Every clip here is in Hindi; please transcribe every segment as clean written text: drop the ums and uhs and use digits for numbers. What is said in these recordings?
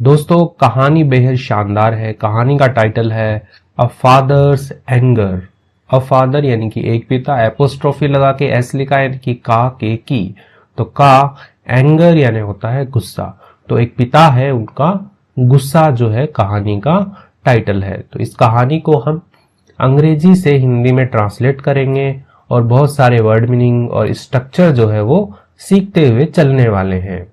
दोस्तों कहानी बेहद शानदार है। कहानी का टाइटल है अ फादर्स एंगर। अ फादर यानी कि एक पिता, एपोस्ट्रोफी लगा के एस लिखा है यानी कि का के की, तो का एंगर यानी होता है गुस्सा। तो एक पिता है, उनका गुस्सा जो है कहानी का टाइटल है। तो इस कहानी को हम अंग्रेजी से हिंदी में ट्रांसलेट करेंगे और बहुत सारे वर्ड मीनिंग और स्ट्रक्चर जो है वो सीखते हुए चलने वाले हैं।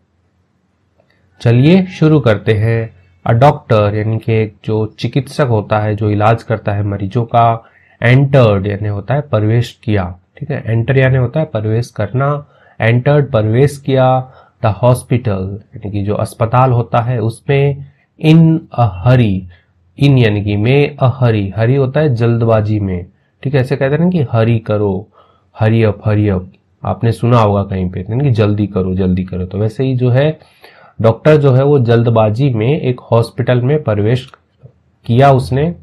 चलिए शुरू करते हैं। अ डॉक्टर यानी कि एक जो चिकित्सक होता है, जो इलाज करता है मरीजों का। एंटर्ड यानी होता है प्रवेश किया, ठीक है। एंटर यानी होता है प्रवेश करना। एंटर्ड प्रवेश किया द हॉस्पिटल यानी कि जो अस्पताल होता है उसमें। इन अ हरी, इन यानी कि में, अ हरी, हरी होता है जल्दबाजी में, ठीक है। ऐसे कहते हैं ना कि हरी करो, हरी अप, हरी अप। आपने सुना होगा कहीं पे यानी कि जल्दी करो, जल्दी करो। तो वैसे ही जो है डॉक्टर जो है वो जल्दबाजी में एक हॉस्पिटल में प्रवेश किया उसने।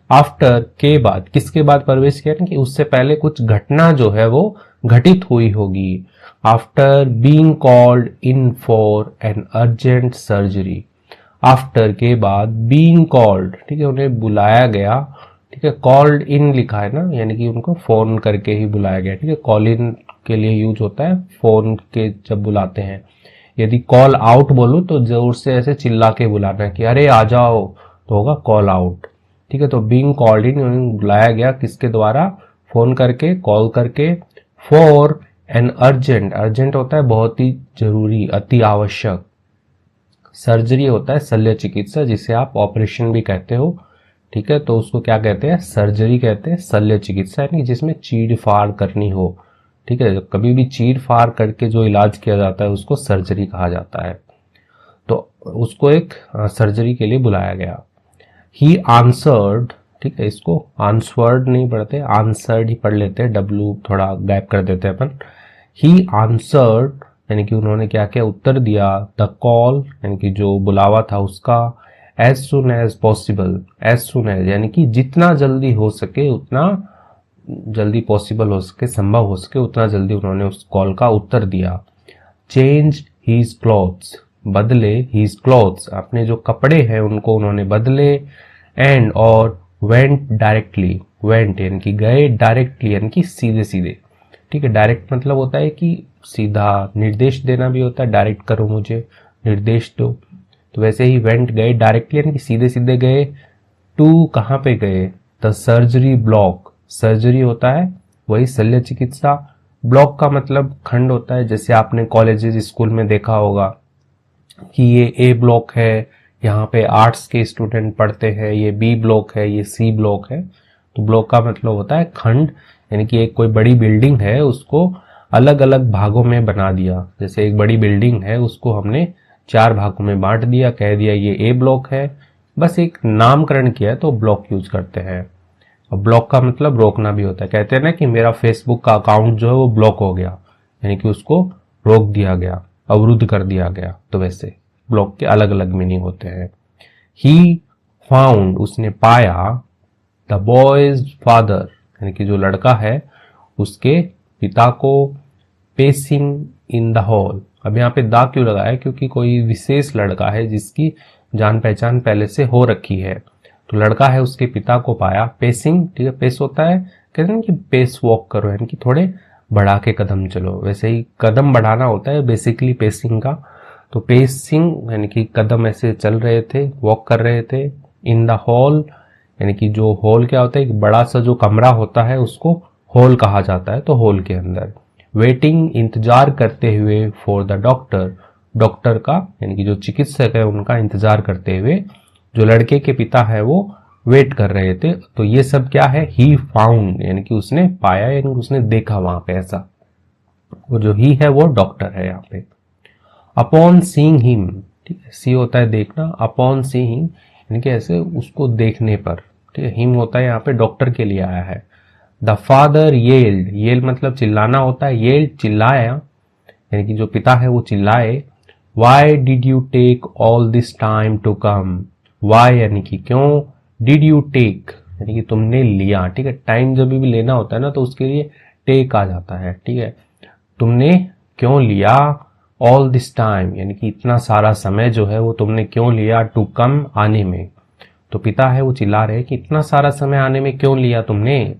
आफ्टर के बाद, किसके बाद प्रवेश किया कि उससे पहले कुछ घटना जो है वो घटित हुई होगी। After being called in for an urgent surgery. After के बाद बीइंग कॉल्ड, ठीक है, उन्हें बुलाया गया, ठीक है। कॉल्ड इन लिखा है ना, यानी कि उनको फोन करके ही बुलाया गया, ठीक है। कॉल इन के लिए यूज होता है फोन के जब बुलाते हैं। यदि कॉल आउट बोलूं तो जोर से ऐसे चिल्ला के बुलाना है कि अरे आ जाओ, तो होगा कॉल आउट, ठीक है। तो बीइंग कॉल्ड इन, बुलाया गया किसके द्वारा, फोन करके, कॉल करके। फॉर एन अर्जेंट, अर्जेंट होता है बहुत ही जरूरी, अति आवश्यक। सर्जरी होता है शल्य चिकित्सा, जिसे आप ऑपरेशन भी कहते हो, ठीक है। तो उसको क्या कहते हैं, सर्जरी कहते हैं। शल्य चिकित्सा यानी जिसमें चीर फाड़ करनी हो, ठीक है। कभी भी चीर फाड़ करके जो इलाज किया जाता है उसको सर्जरी कहा जाता है। तो उसको एक सर्जरी के लिए बुलाया गया। ही आंसर्ड, ठीक है, इसको आंसवर्ड नहीं पढ़ते, आंसर्ड ही पढ़ लेते हैं, डब्लू थोड़ा गैप कर देते हैं अपन। ही आंसर्ड यानी कि उन्होंने क्या किया, उत्तर दिया। द कॉल यानी कि जो बुलावा था उसका। As soon as possible, as soon as यानी कि जितना जल्दी हो सके उतना जल्दी, पॉसिबल हो सके, संभव हो सके उतना जल्दी उन्होंने उस कॉल का उत्तर दिया। चेंज हीज क्लॉथ्स, बदले हीज क्लॉथ्स, अपने जो कपड़े हैं उनको उन्होंने बदले। एंड और वेंट डायरेक्टली, वेंट यानी कि गए, डायरेक्टली यानी कि सीधे सीधे, ठीक है। डायरेक्ट मतलब होता है कि सीधा, निर्देश देना भी होता है, डायरेक्ट करो मुझे, निर्देश दो। तो वैसे ही वेंट गए डायरेक्टली यानी कि सीधे सीधे गए। टू कहाँ पे गए, द सर्जरी ब्लॉक, सर्जरी होता है वही शल्य चिकित्सा। ब्लॉक का मतलब खंड होता है, जैसे आपने कॉलेजेस स्कूल में देखा होगा कि ये ए ब्लॉक है, यहाँ पे आर्ट्स के स्टूडेंट पढ़ते हैं, ये बी ब्लॉक है, ये सी ब्लॉक है। तो ब्लॉक का मतलब होता है खंड, यानी कि एक कोई बड़ी बिल्डिंग है उसको अलग अलग भागों में बना दिया। जैसे एक बड़ी बिल्डिंग है उसको हमने 4 भागों में बांट दिया, कह दिया ये ए ब्लॉक है, बस एक नामकरण किया तो ब्लॉक यूज करते हैं। और ब्लॉक का मतलब रोकना भी होता है। कहते हैं ना कि मेरा फेसबुक का अकाउंट जो है वो ब्लॉक हो गया, यानी कि उसको रोक दिया गया, अवरुद्ध कर दिया गया। तो वैसे ब्लॉक के अलग अलग मीनिंग होते हैं। ही फाउंड, उसने पाया। द बॉयज फादर यानी कि जो लड़का है उसके पिता को। पेसिंग इन द हॉल, अब यहाँ पे दा क्यों लगाया, क्योंकि कोई विशेष लड़का है जिसकी जान पहचान पहले से हो रखी है। तो लड़का है उसके पिता को पाया। पेसिंग, ठीक है, पेस होता है, कहते हैं कि पेस वॉक करो यानी कि थोड़े बढ़ा के कदम चलो, वैसे ही कदम बढ़ाना होता है बेसिकली पेसिंग का। तो पेसिंग यानी कि कदम ऐसे चल रहे थे, वॉक कर रहे थे। इन द हॉल यानी कि जो हॉल क्या होता है, एक बड़ा सा जो कमरा होता है उसको हॉल कहा जाता है, तो हॉल के अंदर। वेटिंग, इंतजार करते हुए। फॉर द डॉक्टर, डॉक्टर का यानी कि जो चिकित्सक है उनका इंतजार करते हुए। जो लड़के के पिता है वो वेट कर रहे थे। तो ये सब क्या है, ही फाउंड यानी कि उसने पाया, यानी कि उसने देखा वहां पे ऐसा। वो जो ही है वो डॉक्टर है यहाँ पे। अपॉन सीइंग हिम, ठीक है, सी होता है देखना, अपॉन सीइंग यानी कि ऐसे उसको देखने पर, ठीक है। हिम होता है यहाँ पे डॉक्टर के लिए आया है। द फादर येल्ड, येल मतलब चिल्लाना होता है, येल्ड चिल्लाया, यानी कि जो पिता है वो चिल्लाए। Why did you take all this time to come, why यानी कि क्यों, डिड यू टेक यानी कि तुमने लिया, ठीक है। टाइम जब भी लेना होता है ना तो उसके लिए टेक आ जाता है, ठीक है। तुमने क्यों लिया, ऑल दिस टाइम, यानी कि इतना सारा समय जो है वो तुमने क्यों लिया, टू कम, आने में। तो पिता है वो चिल्ला रहे कि इतना सारा समय आने में क्यों लिया तुमने।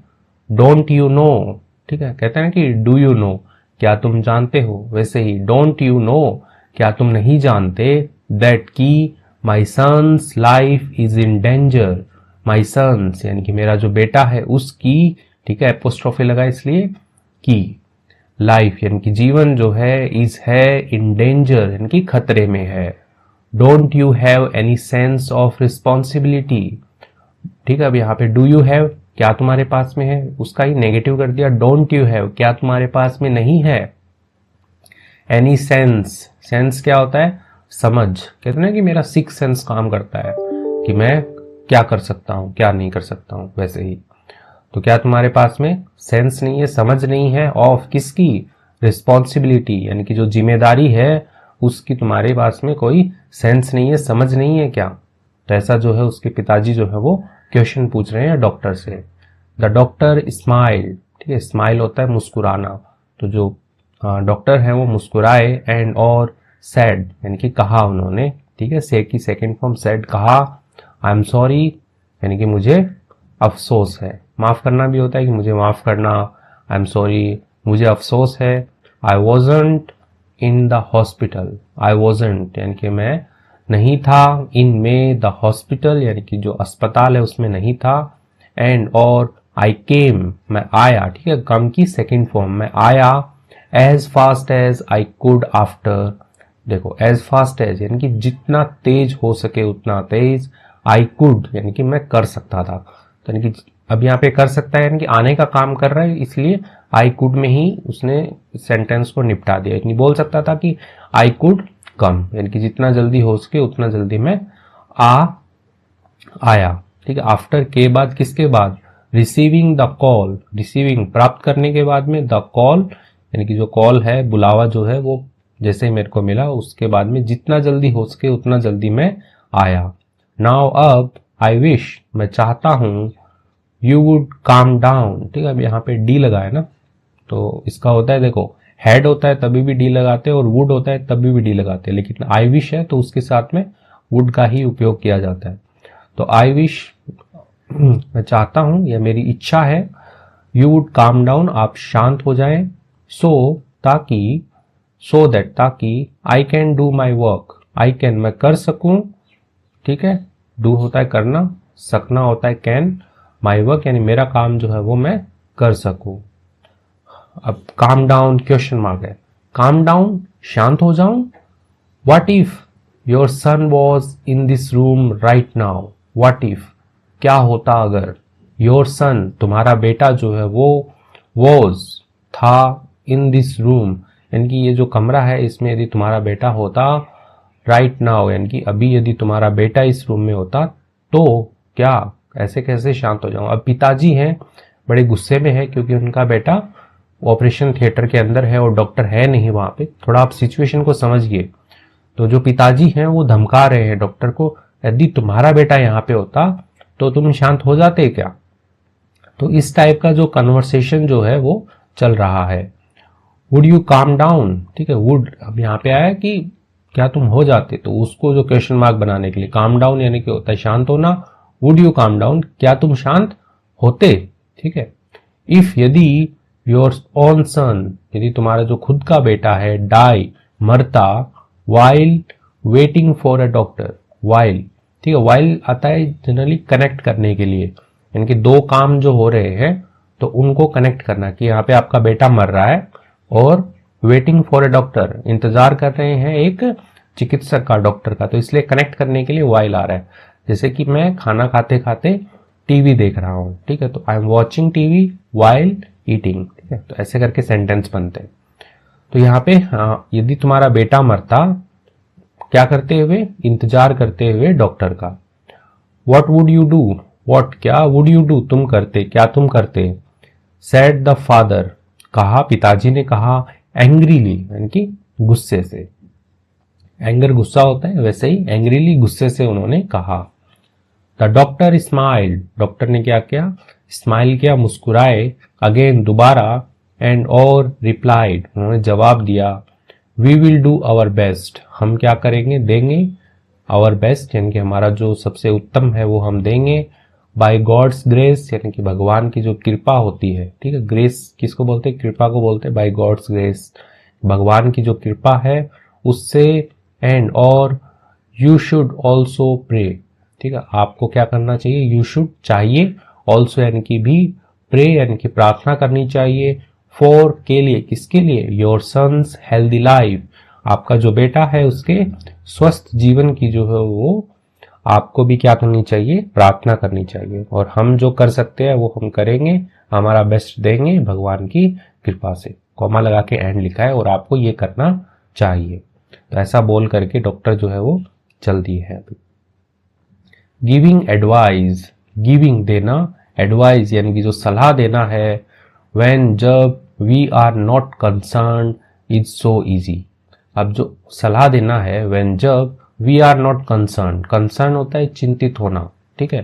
डोंट यू नो, ठीक है, कहते हैं ना कि डू यू नो, क्या तुम जानते हो, वैसे ही डोंट यू नो, क्या तुम नहीं जानते, दैट की my son's life is in danger. My son's यानी कि मेरा जो बेटा है उसकी, ठीक है, एपोस्ट्रोफी लगा इसलिए, की, लाइफ यानी कि जीवन जो है, इज है, इन डेंजर यानी कि खतरे में है। Don't you have any sense of responsibility, ठीक है। अब यहाँ पे डू यू हैव, क्या तुम्हारे पास में है, उसका ही नेगेटिव कर दिया। डोंट यू हैव, क्या तुम्हारे पास में नहीं है। एनी सेंस, सेंस क्या होता है, समझ, कहते हैं ना कि मेरा सिक्स सेंस काम करता है कि मैं क्या कर सकता हूं, क्या नहीं कर सकता हूं, वैसे ही। तो क्या तुम्हारे पास में सेंस नहीं है, समझ नहीं है, ऑफ किसकी, रिस्पॉन्सिबिलिटी यानी कि जो जिम्मेदारी है उसकी तुम्हारे पास में कोई सेंस नहीं है, समझ नहीं है क्या। तो ऐसा जो है उसके पिताजी जो है वो क्वेश्चन पूछ रहे हैं डॉक्टर से। द डॉक्टर स्माइल, ठीक है, स्माइल होता है मुस्कुराना, तो जो डॉक्टर है वो मुस्कुराए, एंड और सैड यानी कि कहा उन्होंने, ठीक है, से की सेकेंड फॉर्म सैड, कहा, आई एम सॉरी यानी कि मुझे अफसोस है, माफ करना भी होता है कि मुझे माफ करना, आई एम सॉरी मुझे अफसोस है। आई wasn't in the hospital, I wasn't यानी कि मैं नहीं था, इन में द हॉस्पिटल यानी कि जो अस्पताल है उसमें नहीं था, एंड और आई केम मैं आया, ठीक है, कम की सेकेंड फॉर्म में आया, as fast as I could after, देखो एज फास्ट एज यानी कि जितना तेज हो सके उतना तेज, आई कुड यानी कि मैं कर सकता था, तो यानी कि अब यहाँ पे कर सकता है यानी कि आने का काम कर रहा है, इसलिए आई कुड में ही उसने सेंटेंस को निपटा दिया। इतनी बोल सकता था कि आई कुड कम यानी कि जितना जल्दी हो सके उतना जल्दी मैं आया, ठीक है। आफ्टर के बाद किसके बाद, रिसीविंग द कॉल, रिसीविंग प्राप्त करने के बाद में, द कॉल यानी कि जो कॉल है, बुलावा जो है वो जैसे ही मेरे को मिला उसके बाद में जितना जल्दी हो सके उतना जल्दी मैं आया। नाउ अब आई विश मैं चाहता हूं, यू वुड काम डाउन, ठीक है। अब यहाँ पे डी लगा है ना, तो इसका होता है, देखो हेड होता है तभी भी डी लगाते हैं और वुड होता है तभी भी डी लगाते हैं, लेकिन आई विश है तो उसके साथ में वुड का ही उपयोग किया जाता है। तो आई विश मैं चाहता हूं या मेरी इच्छा है, यू वुड काम डाउन आप शांत हो जाएं, सो ताकि, सो दैट ताकि, I can do my work, I can मैं कर सकूं, ठीक है, डू होता है करना, सकना होता है कैन, माई वर्क यानी मेरा काम जो है वो मैं कर सकूं। अब काम डाउन क्वेश्चन मार्क है, काम डाउन शांत हो जाऊं, what if your son was in this room right now, what if क्या होता अगर, योर सन तुम्हारा बेटा जो है वो, वॉज था, इन दिस रूम यानी कि ये जो कमरा है इसमें यदि तुम्हारा बेटा होता, राइट नाउ यानी कि अभी यदि तुम्हारा बेटा इस रूम में होता तो क्या, ऐसे कैसे शांत हो जाऊं। अब पिताजी हैं बड़े गुस्से में है क्योंकि उनका बेटा ऑपरेशन थिएटर के अंदर है और डॉक्टर है नहीं वहां पे, थोड़ा आप सिचुएशन को समझिए। तो जो पिताजी हैं वो धमका रहे हैं डॉक्टर को, यदि तुम्हारा बेटा यहाँ पे होता तो तुम शांत हो जाते क्या। तो इस टाइप का जो कन्वर्सेशन जो है वो चल रहा है। वुड यू काम डाउन, ठीक है, वुड अब यहाँ पे आया कि क्या तुम हो जाते, तो उसको जो क्वेश्चन मार्क बनाने के लिए, काम डाउन यानी कि होता है शांत होना, वुड यू काम डाउन क्या तुम शांत होते, ठीक है। इफ यदि योर ओन सन यदि तुम्हारा जो खुद का बेटा है, डाई मरता, while waiting for a doctor, while, ठीक है, वाइल आता है जनरली कनेक्ट करने के लिए, यानी कि दो काम जो हो रहे हैं तो उनको कनेक्ट करना, कि यहाँ पे आपका बेटा मर रहा है और वेटिंग फॉर अ डॉक्टर इंतजार कर रहे हैं एक चिकित्सक का, डॉक्टर का, तो इसलिए कनेक्ट करने के लिए वाइल आ रहा है। जैसे कि मैं खाना खाते खाते टीवी देख रहा हूं, ठीक है, तो I am watching TV while eating, ठीक है, तो ऐसे करके सेंटेंस बनते हैं। तो यहाँ पे यदि तुम्हारा बेटा मरता, क्या करते हुए, इंतजार करते हुए डॉक्टर का। What would you do, what क्या, वुड यू डू तुम करते, क्या तुम करते, सेड द फादर कहा, पिताजी ने कहा, एंग्रीली यानी कि गुस्से से, एंगर गुस्सा होता है वैसे ही एंग्रीली गुस्से से उन्होंने कहा। द डॉक्टर स्माइल, डॉक्टर ने क्या किया, स्माइल किया, मुस्कुराए, अगेन दोबारा, एंड और रिप्लाइड उन्होंने जवाब दिया, we will do our best, हम क्या करेंगे, देंगे, आवर बेस्ट यानी कि हमारा जो सबसे उत्तम है वो हम देंगे, बाय गॉड्स ग्रेस यानी कि भगवान की जो कृपा होती है, ठीक है, ग्रेस किसको बोलते हैं, कृपा को बोलते हैं, बाय गॉड्स ग्रेस भगवान की जो कृपा है उससे, एंड और यू शुड ऑल्सो प्रे, ठीक है, आपको क्या करना चाहिए, यू शुड चाहिए, ऑल्सो यानी कि भी, प्रे यानी कि प्रार्थना करनी चाहिए, फॉर के लिए, किसके लिए, योर सन्स हेल्दी लाइफ, आपका जो बेटा है उसके स्वस्थ जीवन की जो है वो आपको भी क्या करनी चाहिए, प्रार्थना करनी चाहिए, और हम जो कर सकते हैं वो हम करेंगे, हमारा बेस्ट देंगे भगवान की कृपा से, कॉमा लगा के एंड लिखा है, और आपको ये करना चाहिए। तो ऐसा बोल करके डॉक्टर जो है वो चल दी है। गिविंग एडवाइस, गिविंग देना, एडवाइस यानी कि जो सलाह देना है, व्हेन जब, we are not concern is so easy, अब जो सलाह देना है व्हेन जब we are not concern, concern होता है चिंतित होना, ठीक है,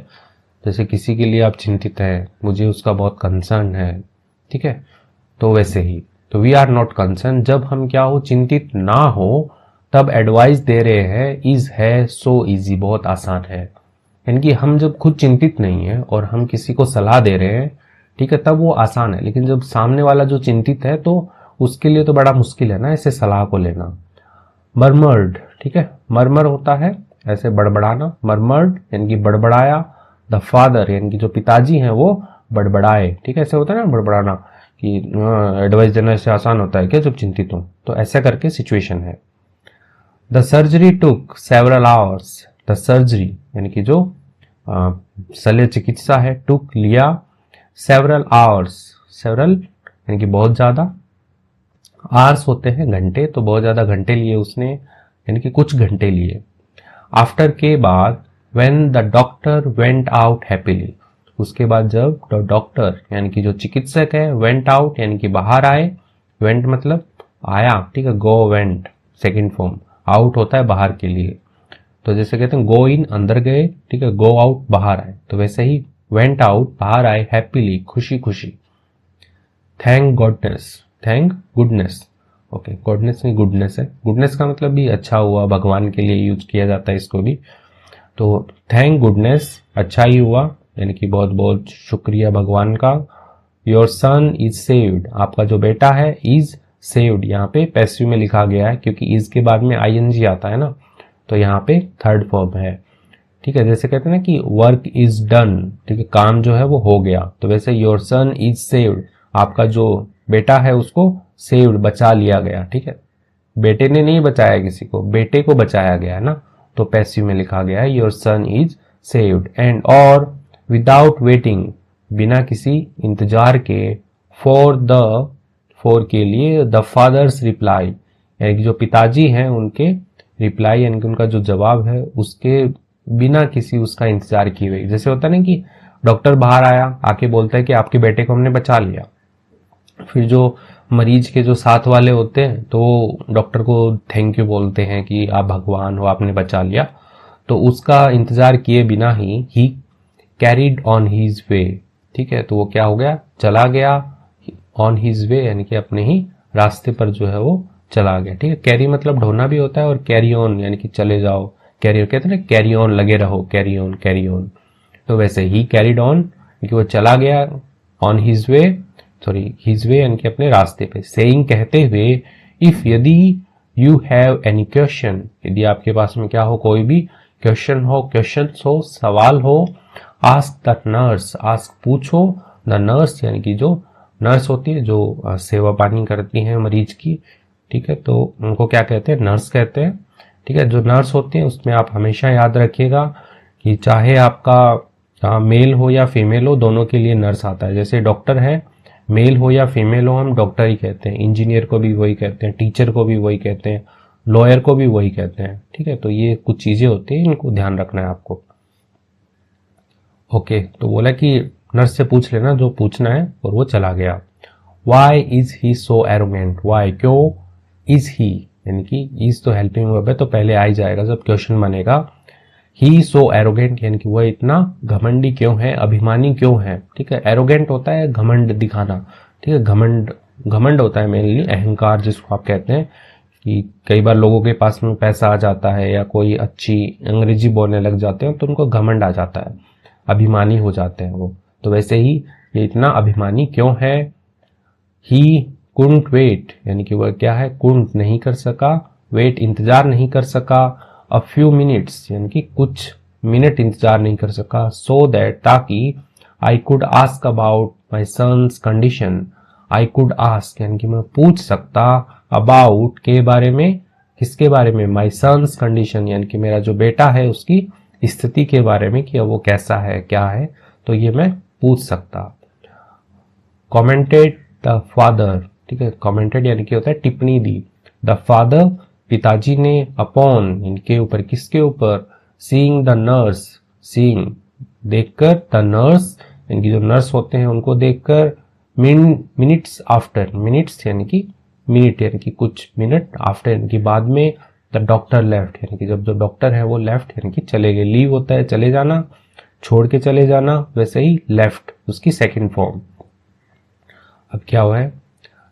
जैसे किसी के लिए आप चिंतित हैं, मुझे उसका बहुत कंसर्न है, ठीक है, तो वैसे ही, तो वी आर नॉट कंसर्न जब हम क्या हो, चिंतित ना हो, तब एडवाइस दे रहे हैं, इज है, सो इजी बहुत आसान है, यानी कि हम जब खुद चिंतित नहीं है और हम किसी को सलाह दे रहे हैं, ठीक है, तब वो आसान है, लेकिन जब सामने वाला जो चिंतित है तो उसके लिए तो बड़ा मुश्किल है ना ऐसे सलाह को लेना। मरमर्ड, ठीक है, मरमर होता है ऐसे बड़बड़ाना, मरमर्ड यानी कि बड़बड़ाया, द फादर यानी कि जो पिताजी हैं वो बड़बड़ाए, ठीक है, ऐसे होता है ना बड़बड़ाना कि एडवाइस देना ऐसे आसान होता है क्या जब चिंतित हो, तो ऐसे करके सिचुएशन है। The surgery took several hours, the surgery यानी कि जो शल्य चिकित्सा है, टुक लिया, सेवरल आवर्स, सेवरल यानी कि बहुत ज्यादा, आवर्स होते हैं घंटे, तो बहुत ज्यादा घंटे लिए उसने, यानी कि कुछ घंटे लिए। आफ्टर के बाद, when the doctor went out happily, उसके बाद जब डॉक्टर यानी कि जो चिकित्सक है, वेंट आउट यानी कि बाहर आए, वेंट मतलब आया, ठीक है, go went second form, out होता है बाहर के लिए, तो जैसे कहते हैं गो इन अंदर गए, ठीक है, गो आउट बाहर आए, तो वैसे ही वेंट आउट बाहर आए, हैप्पीली खुशी खुशी। Thank goodness, thank goodness, okay, goodness नहीं गुडनेस है, गुडनेस का मतलब भी अच्छा हुआ, भगवान के लिए यूज किया जाता है इसको भी, तो थैंक गुडनेस अच्छा ही हुआ, यानी कि बहुत बहुत शुक्रिया भगवान का। योर सन इज सेव्ड, आपका जो बेटा है, इज सेव्ड यहाँ पे पैसिव में लिखा गया है क्योंकि इज के बाद में आईएनजी आता है ना, तो यहाँ पे थर्ड फॉर्म है, ठीक है, जैसे कहते हैं ना कि वर्क इज डन, ठीक है, काम जो है वो हो गया, तो वैसे योर सन इज सेव्ड, आपका जो बेटा है उसको सेव्ड बचा लिया गया, ठीक है, बेटे ने नहीं बचाया किसी को, बेटे को बचाया गया है ना, तो पैसिव में लिखा गया है your son is saved, and और विदाउट वेटिंग, बिना किसी इंतजार के, फॉर के लिए, द फादर्स रिप्लाई, यानी कि जो पिताजी हैं उनके रिप्लाई यानी कि उनका जो जवाब है उसके बिना किसी उसका इंतजार किए हुए, जैसे होता है ना कि डॉक्टर बाहर आया आके बोलता है कि आपके बेटे को हमने बचा लिया, फिर जो मरीज के जो साथ वाले होते हैं तो डॉक्टर को थैंक यू बोलते हैं कि आप भगवान हो, आपने बचा लिया, तो उसका इंतजार किए बिना ही कैरिड ऑन हीज वे, ठीक है, तो वो क्या हो गया, चला गया, ऑन हीज वे यानी कि अपने ही रास्ते पर जो है वो चला गया, ठीक है, कैरी मतलब ढोना भी होता है, और कैरी ऑन यानी कि चले जाओ, कैरियर कहते हैं ना, कैरी ऑन लगे रहो, कैरी ऑन कैरी ऑन, तो वैसे ही कैरिड ऑन कि वो चला गया, on his way, sorry his way यानी कि अपने रास्ते पे, सेइंग कहते हुए, इफ यदि, यू हैव एनी क्वेश्चन, यदि आपके पास में क्या हो, कोई भी क्वेश्चन हो, क्वेश्चन हो, सवाल हो, आस्क द नर्स, आस्क पूछो, द नर्स यानी कि जो नर्स होती है जो सेवा पानी करती है मरीज की, ठीक है, तो उनको क्या कहते हैं, नर्स कहते हैं, ठीक है, जो नर्स होती है उसमें आप हमेशा याद रखिएगा कि चाहे आपका मेल हो या फीमेल हो, दोनों के लिए नर्स आता है, जैसे डॉक्टर है, मेल हो या फीमेल हो हम डॉक्टर ही कहते हैं, इंजीनियर को भी वही कहते हैं, टीचर को भी वही कहते हैं, लॉयर को भी वही कहते हैं, ठीक है, तो ये कुछ चीजें होती है, इनको ध्यान रखना है आपको। ओके, तो बोला कि नर्स से पूछ लेना जो पूछना है, और वो चला गया। Why is he so arrogant, why क्यों, इज ही यानी कि इज तो हेल्पिंग वर्ब है तो पहले आ ही जाएगा जब क्वेश्चन बनेगा, ही सो एरोगेंट यानी कि वह इतना घमंडी क्यों है, अभिमानी क्यों है, ठीक है, एरोगेंट होता है घमंड दिखाना, ठीक है, घमंड होता है मेनली अहंकार जिसको आप कहते हैं, कि कई बार लोगों के पास में पैसा आ जाता है या कोई अच्छी अंग्रेजी बोलने लग जाते हैं तो उनको घमंड आ जाता है, अभिमानी हो जाते हैं वो। तो वैसे ही ये इतना अभिमानी क्यों है? ही कुंट वेट, यानी कि वह क्या है, कुंट नहीं कर सका, वेट इंतजार नहीं कर सका, अ फ्यू मिनट्स यानी कि कुछ मिनट इंतजार नहीं कर सका, सो दैट ताकि I could ask about my son's condition, I could ask यानी कि मैं पूछ सकता, अबाउट के बारे में, किसके बारे में, माई सन्स कंडीशन यानी कि मेरा जो बेटा है उसकी स्थिति के बारे में कि वो कैसा है क्या है, तो ये मैं पूछ सकता। कॉमेंटेड द फादर, ठीक है, कॉमेंटेड यानी कि होता है टिप्पणी दी, द फादर पिताजी ने, अपॉन इनके ऊपर, किसके ऊपर, सीइंग द नर्स, सीइंग देखकर, द नर्स यानी जो नर्स होते हैं उनको देखकर, मिनट्स आफ्टर, मिनट्स यानी कि मिनट यानी कि कुछ मिनट, आफ्टर यानी कि बाद में, द डॉक्टर लेफ्ट यानी कि जब जो डॉक्टर है वो लेफ्ट यानी कि चले गए, लीव होता है चले जाना, छोड़ के चले जाना, वैसे ही लेफ्ट उसकी सेकंड फॉर्म। अब क्या हुआ है,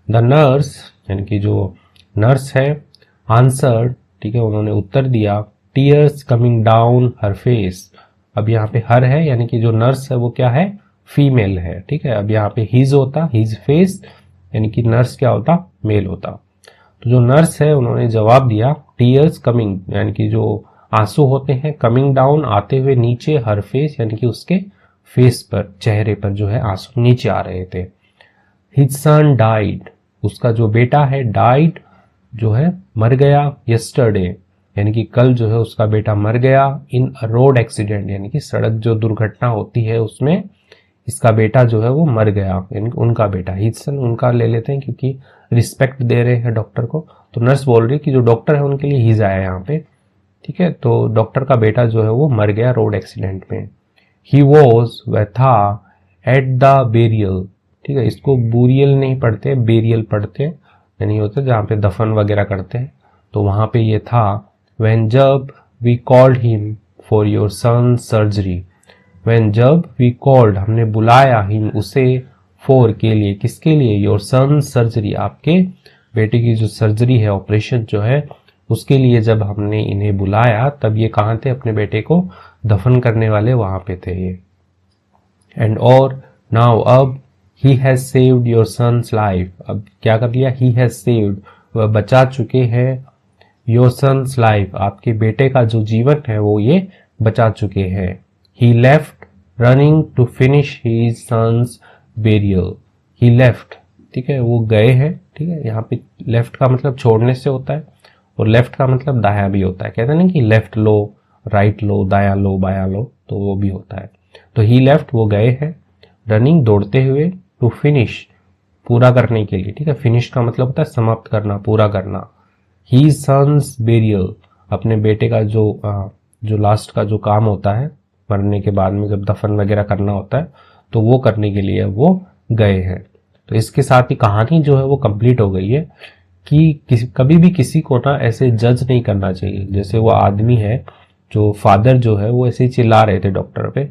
द नर्स यानी कि जो नर्स है, आंसर्ड, ठीक है, उन्होंने उत्तर दिया, टीयर्स कमिंग डाउन हर फेस। अब यहाँ पे हर है यानी कि जो नर्स है वो क्या है, फीमेल है, ठीक है। अब यहाँ पे हिज होता, हिज फेस यानी कि नर्स क्या होता, मेल होता। तो जो नर्स है उन्होंने जवाब दिया, टीयर्स कमिंग यानी कि जो आंसू होते हैं, कमिंग डाउन आते हुए नीचे, हर फेस यानी कि उसके फेस पर, चेहरे पर जो है आंसू नीचे आ रहे थे। हिज सन डाइड, उसका जो बेटा है, डाइड जो है मर गया, यस्टरडे यानी कि कल जो है उसका बेटा मर गया, इन अ रोड एक्सीडेंट यानी कि सड़क जो दुर्घटना होती है उसमें इसका बेटा जो है वो मर गया, यानी उनका बेटा, हिज सन उनका ले लेते हैं क्योंकि रिस्पेक्ट दे रहे हैं डॉक्टर को। तो नर्स बोल रही कि जो डॉक्टर है उनके लिए हिज आया यहाँ पे, ठीक है। तो डॉक्टर का बेटा जो है वो मर गया रोड एक्सीडेंट में। ही वॉज, वह था, एट द बेरियल, ठीक है, इसको बुरियल नहीं पढ़ते, बेरियल पढ़ते, यानी होता है जहाँ पे दफन वगैरह करते हैं, तो वहां पे ये था। व्हेन जब we called him for your son surgery, when जब वी कॉल्ड हमने बुलाया, हिम उसे, फॉर के लिए, किसके लिए, योर सन सर्जरी आपके बेटे की जो सर्जरी है, ऑपरेशन जो है उसके लिए जब हमने इन्हें बुलाया, तब ये कहाँ थे, अपने बेटे को दफन करने वाले वहां पे थे ये। एंड और नाउ अब, he has saved your son's life, अब क्या कर लिया, ही हैज सेव्ड वह बचा चुके हैं, योर सन्स लाइफ आपके बेटे का जो जीवन है वो ये बचा चुके हैं। He left running to finish his son's burial, he left, ठीक है, वो गए हैं, ठीक है। यहाँ पे लेफ्ट का मतलब छोड़ने से होता है और लेफ्ट का मतलब दाया भी होता है, कहते हैं ना कि लेफ्ट लो, राइट लो, दाया लो, बाया लो, तो वो भी होता है। तो ही लेफ्ट वो गए हैं, रनिंग दौड़ते हुए, टू फिनिश पूरा करने के लिए, ठीक है। फिनिश का मतलब होता है समाप्त करना, पूरा करना। ही सन्स बेरियल अपने बेटे का जो लास्ट का जो काम होता है मरने के बाद में, जब दफन वगैरह करना होता है तो वो करने के लिए वो गए हैं। तो इसके साथ ही कहानी जो है वो कंप्लीट हो गई है कि कभी भी किसी को ना ऐसे जज नहीं करना चाहिए। जैसे वो आदमी है जो फादर जो है वो ऐसे ही चिल्ला रहे थे डॉक्टर पे,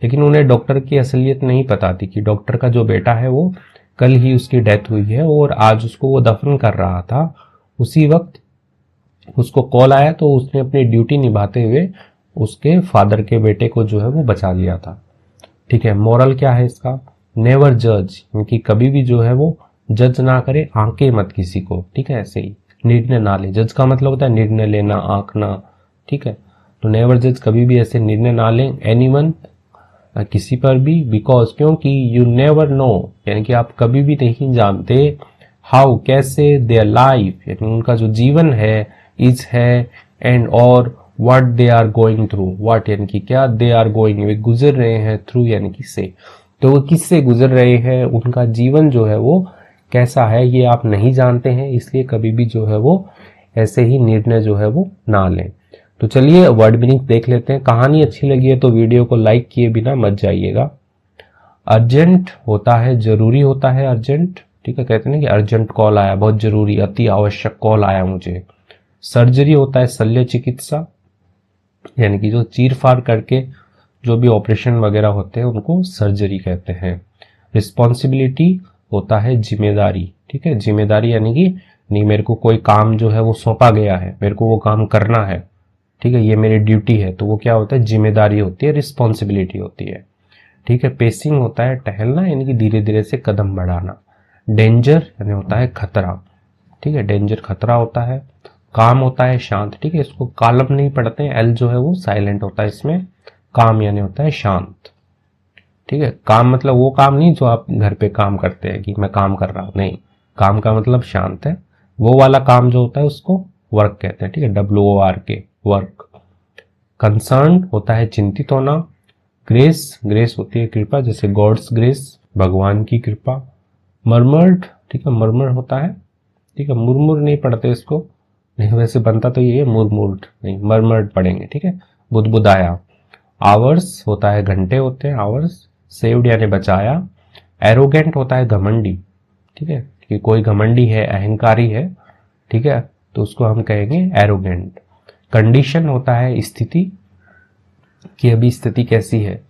लेकिन उन्हें डॉक्टर की असलियत नहीं पता थी कि डॉक्टर का जो बेटा है वो कल ही उसकी डेथ हुई है और आज उसको वो दफन कर रहा था। उसी वक्त उसको कॉल आया तो उसने अपनी ड्यूटी निभाते हुए उसके फादर के बेटे को जो है वो बचा लिया था, ठीक है। मोरल क्या है इसका, नेवर जज, क्योंकि कभी भी जो है वो जज ना करे, आंके मत किसी को, ठीक है। ऐसे ही निर्णय ना ले, जज का मतलब होता है निर्णय लेना, आंकना, ठीक है। तो नेवर जज, कभी भी ऐसे निर्णय ना लें एनीवन, किसी पर भी, बिकॉज क्योंकि यू नेवर नो यानी कि आप कभी भी नहीं जानते, हाउ कैसे, देयर लाइफ यानी उनका जो जीवन है, इज है, एंड और what they are going through, what यानी कि क्या, दे आर गोइंग वे गुजर रहे हैं, थ्रू यानी कि से, तो वो किससे गुजर रहे हैं, उनका जीवन जो है वो कैसा है ये आप नहीं जानते हैं, इसलिए कभी भी जो है वो ऐसे ही निर्णय जो है वो ना लें। तो चलिए वर्ड मीनिंग देख लेते हैं। कहानी अच्छी लगी है तो वीडियो को लाइक किए बिना मत जाइएगा। अर्जेंट होता है, जरूरी होता है, अर्जेंट, ठीक है, कहते हैं कि अर्जेंट कॉल आया, बहुत जरूरी, अति आवश्यक कॉल आया मुझे। सर्जरी होता है शल्य चिकित्सा, यानी कि जो चीर फाड़ करके जो भी ऑपरेशन वगैरह होते हैं उनको सर्जरी कहते हैं। रिस्पॉन्सिबिलिटी होता है जिम्मेदारी, ठीक है, जिम्मेदारी यानी कि नहीं मेरे को कोई काम जो है वो सौंपा गया है, मेरे को वो काम करना है, ठीक है, ये मेरी ड्यूटी है, तो वो क्या होता है, जिम्मेदारी होती है, रिस्पॉन्सिबिलिटी होती है, ठीक है। पेसिंग होता है टहलना, यानी कि धीरे धीरे से कदम बढ़ाना। डेंजर यानी होता है खतरा, ठीक है, डेंजर खतरा होता है। काम होता है शांत, ठीक है, इसको कालम नहीं पढ़ते हैं, एल जो है वो साइलेंट होता है इसमें। काम यानी होता है शांत, ठीक है। काम मतलब वो काम नहीं जो आप घर पे काम करते हैं कि मैं काम कर रहा हूं, नहीं, काम का मतलब शांत है। वो वाला काम जो होता है उसको वर्क कहते हैं, ठीक है, WORK, वर्क। कंसर्न होता है चिंतित होना। ग्रेस, ग्रेस होती है कृपा, जैसे गॉड्स ग्रेस, भगवान की कृपा। मरमर्ड, ठीक है, मरमर होता है, ठीक है, मुरमुर नहीं पढ़ते इसको, नहीं वैसे बनता तो ये है मुरमुर्ड, नहीं मरमर्ड पढ़ेंगे, ठीक है। बुदबुदाया। आवर्स होता है घंटे होते हैं, आवर्स। सेव्ड यानी बचाया। एरोगेंट होता है घमंडी, ठीक है, कि कोई घमंडी है, अहंकारी है, ठीक है, तो उसको हम कहेंगे एरोगेंट। कंडीशन होता है स्थिति, कि अभी स्थिति कैसी है,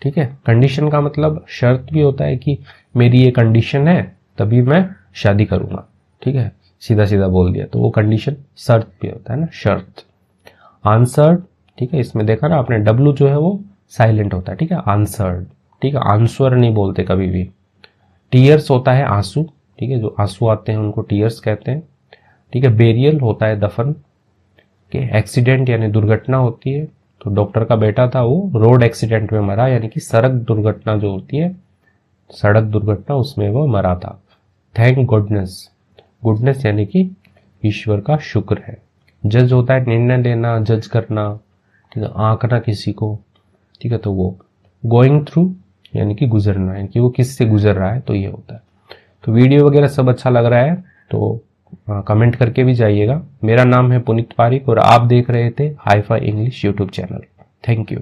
ठीक है। कंडीशन का मतलब शर्त भी होता है कि मेरी ये कंडीशन है तभी मैं शादी करूंगा, ठीक है, सीधा सीधा बोल दिया तो वो कंडीशन शर्त भी होता है ना, शर्त। आंसर्ड, ठीक है, इसमें देखा ना आपने, डब्लू जो है वो साइलेंट होता है, ठीक है, आंसर्ड, ठीक है, आंसर नहीं बोलते कभी भी। टीयर्स होता है आंसू, ठीक है, जो आंसू आते हैं उनको टीयर्स कहते हैं, ठीक है। बेरियल होता है दफन के। एक्सीडेंट यानी दुर्घटना होती है, तो डॉक्टर का बेटा था वो रोड एक्सीडेंट में मरा, यानी कि सड़क दुर्घटना जो होती है, सड़क दुर्घटना, उसमें वो मरा था। थैंक गुडनेस, गुडनेस यानी कि ईश्वर का शुक्र है। जज होता है निर्णय लेना, जज करना, ठीक है, आंकना किसी को, ठीक है, तो वो। गोइंग थ्रू यानी कि गुजरना, यानी कि वो किससे गुजर रहा है, तो ये होता है। तो वीडियो वगैरह सब अच्छा लग रहा है तो कमेंट करके भी जाइएगा। मेरा नाम है पुनीत पारिक और आप देख रहे थे hi fi English YouTube channel. Thank you.